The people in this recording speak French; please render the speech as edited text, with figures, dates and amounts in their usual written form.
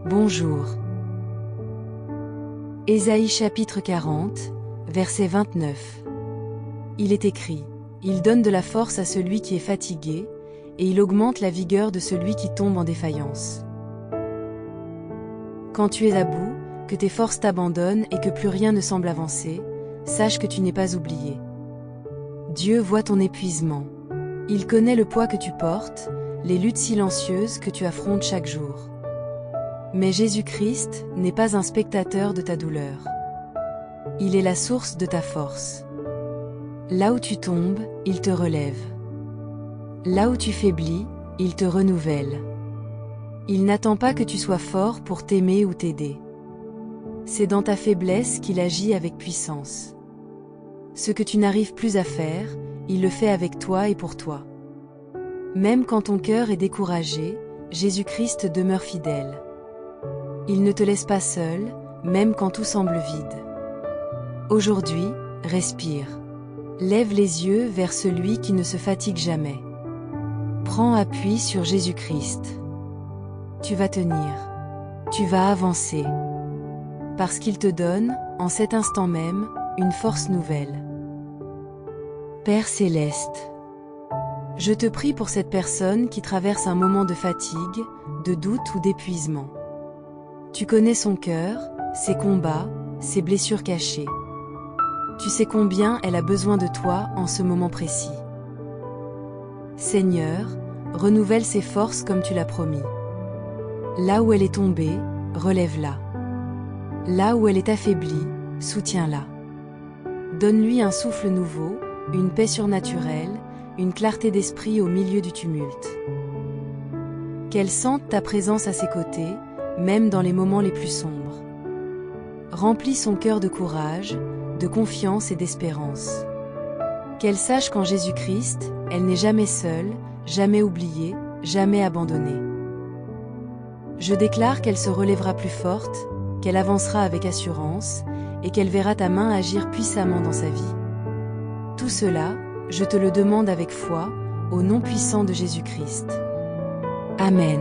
Bonjour. Ésaïe chapitre 40, verset 29. Il est écrit: Il donne de la force à celui qui est fatigué, et il augmente la vigueur de celui qui tombe en défaillance. Quand tu es à bout, que tes forces t'abandonnent et que plus rien ne semble avancer, sache que tu n'es pas oublié. Dieu voit ton épuisement. Il connaît le poids que tu portes, les luttes silencieuses que tu affrontes chaque jour. Mais Jésus-Christ n'est pas un spectateur de ta douleur. Il est la source de ta force. Là où tu tombes, il te relève. Là où tu faiblis, il te renouvelle. Il n'attend pas que tu sois fort pour t'aimer ou t'aider. C'est dans ta faiblesse qu'il agit avec puissance. Ce que tu n'arrives plus à faire, il le fait avec toi et pour toi. Même quand ton cœur est découragé, Jésus-Christ demeure fidèle. Il ne te laisse pas seul, même quand tout semble vide. Aujourd'hui, respire. Lève les yeux vers celui qui ne se fatigue jamais. Prends appui sur Jésus-Christ. Tu vas tenir. Tu vas avancer. Parce qu'il te donne, en cet instant même, une force nouvelle. Père céleste, je te prie pour cette personne qui traverse un moment de fatigue, de doute ou d'épuisement. Tu connais son cœur, ses combats, ses blessures cachées. Tu sais combien elle a besoin de toi en ce moment précis. Seigneur, renouvelle ses forces comme tu l'as promis. Là où elle est tombée, relève-la. Là où elle est affaiblie, soutiens-la. Donne-lui un souffle nouveau, une paix surnaturelle, une clarté d'esprit au milieu du tumulte. Qu'elle sente ta présence à ses côtés, même dans les moments les plus sombres. Remplis son cœur de courage, de confiance et d'espérance. Qu'elle sache qu'en Jésus-Christ, elle n'est jamais seule, jamais oubliée, jamais abandonnée. Je déclare qu'elle se relèvera plus forte, qu'elle avancera avec assurance, et qu'elle verra ta main agir puissamment dans sa vie. Tout cela, je te le demande avec foi, au nom puissant de Jésus-Christ. Amen.